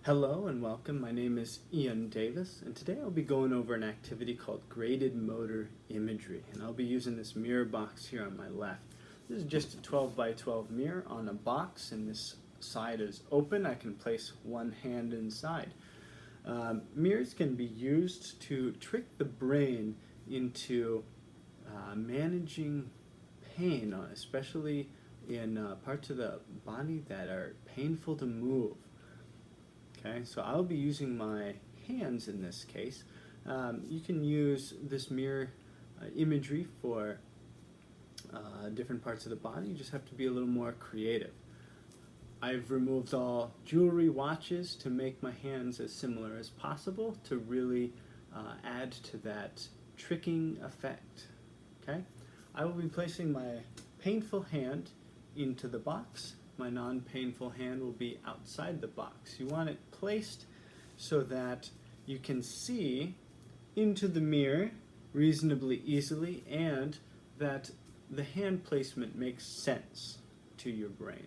Hello and welcome. My name is Ian Davis, and today I'll be going over an activity called graded motor imagery, and I'll be using this mirror box here on my left. This is just a 12 by 12 mirror on a box, and this side is open. I can place one hand inside. Mirrors can be used to trick the brain into managing pain, especially in parts of the body that are painful to move. Okay, so I'll be using my hands in this case. You can use this mirror imagery for different parts of the body. You just have to be a little more creative. I've removed all jewelry, watches to make my hands as similar as possible to really add to that tricking effect. Okay, I will be placing my painful hand into the box. My non-painful hand will be outside the box. You want it placed so that you can see into the mirror reasonably easily and that the hand placement makes sense to your brain.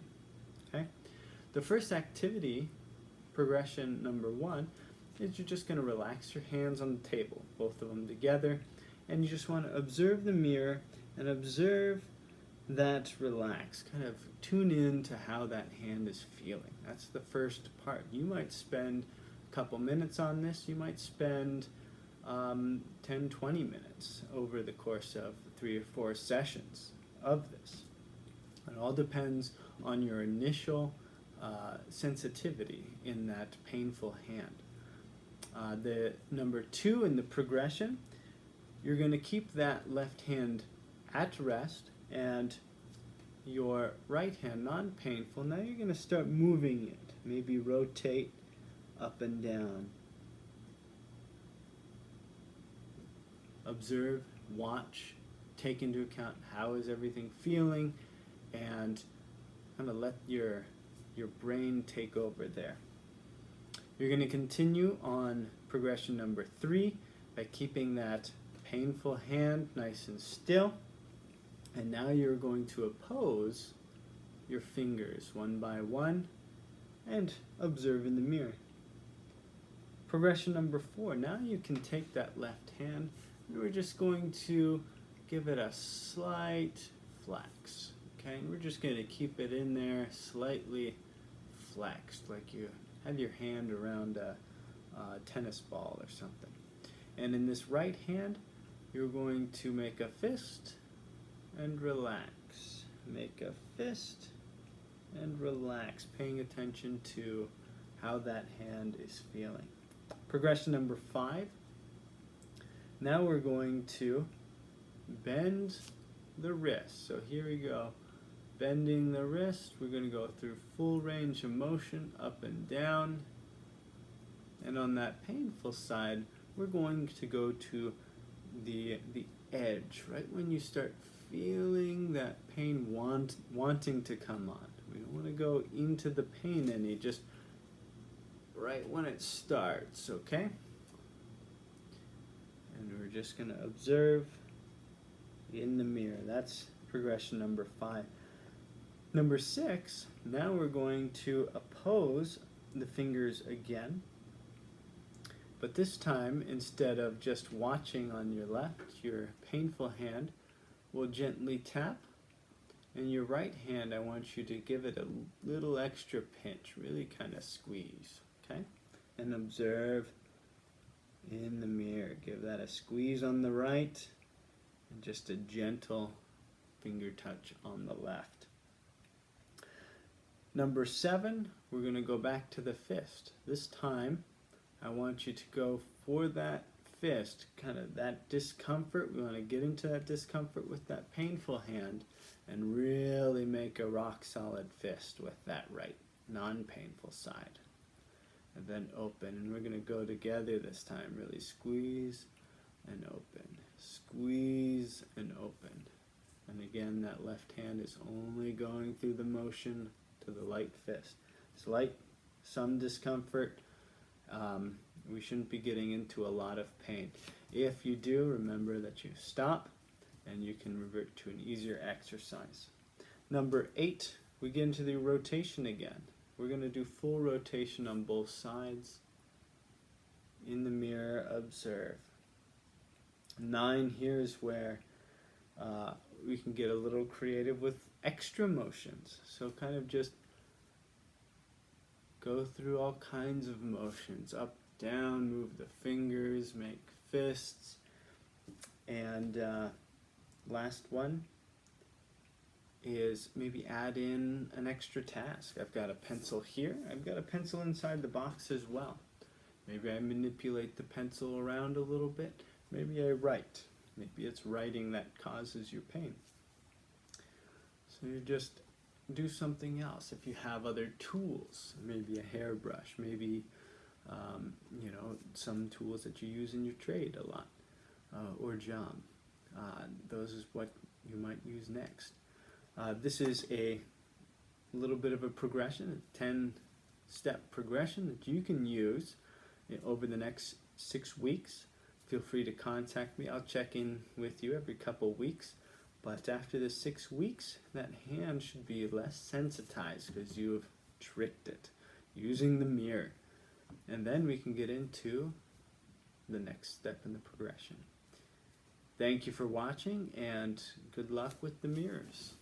Okay? The first activity, progression number 1, is you're just going to relax your hands on the table, both of them together, and you just want to observe the mirror and observe that relax. Kind of tune in to how that hand is feeling. That's the first part. You might spend a couple minutes on this. You might spend 10-20 minutes over the course of 3 or 4 sessions of this. It all depends on your initial sensitivity in that painful hand. The number 2 in the progression, you're going to keep that left hand at rest and your right hand non-painful. Now you're going to start moving it. Maybe rotate up and down. Observe, watch, take into account how is everything feeling, and kind of let your brain take over there. You're going to continue on progression number 3 by keeping that painful hand nice and still. And now you're going to oppose your fingers one by one and observe in the mirror. Progression number 4, now you can take that left hand and we're just going to give it a slight flex. Okay, and we're just going to keep it in there slightly flexed, like you have your hand around a tennis ball or something. And in this right hand, you're going to make a fist and relax. Make a fist and relax, paying attention to how that hand is feeling. Progression number 5. Now we're going to bend the wrist. So here we go. Bending the wrist. We're going to go through full range of motion, up and down. And on that painful side, we're going to go to the edge, right when you start feeling that pain wanting to come on. We don't want to go into the pain any, just right when it starts, okay? And we're just going to observe in the mirror. That's progression number 5. Number 6, now we're going to oppose the fingers again. But this time, instead of just watching on your left, your painful hand will gently tap, and your right hand, I want you to give it a little extra pinch, really kind of squeeze, okay? And observe in the mirror. Give that a squeeze on the right, and just a gentle finger touch on the left. Number 7, we're going to go back to the fist. This time, I want you to go for that fist, kind of that discomfort. We want to get into that discomfort with that painful hand and really make a rock solid fist with that right non-painful side. And then open, and we're going to go together this time. Really squeeze and open, squeeze and open. And again, that left hand is only going through the motion to the light fist. Slight, some discomfort. We shouldn't be getting into a lot of pain. If you do, remember that you stop and you can revert to an easier exercise. Number 8, we get into the rotation again. We're going to do full rotation on both sides. In the mirror, observe. 9, here's where we can get a little creative with extra motions. So kind of just go through all kinds of motions. Up, down, move the fingers, make fists. And last one is maybe add in an extra task. I've got a pencil here. I've got a pencil inside the box as well. Maybe I manipulate the pencil around a little bit. Maybe I write. Maybe it's writing that causes you pain. So you just do something else. If you have other tools, maybe a hairbrush, maybe you know, some tools that you use in your trade a lot, or job. Those is what you might use next. This is a little bit of a progression, a 10-step progression that you can use over the next 6 weeks. Feel free to contact me. I'll check in with you every couple weeks. But after the 6 weeks, that hand should be less sensitized because you have tricked it using the mirror. And then we can get into the next step in the progression. Thank you for watching, and good luck with the mirrors.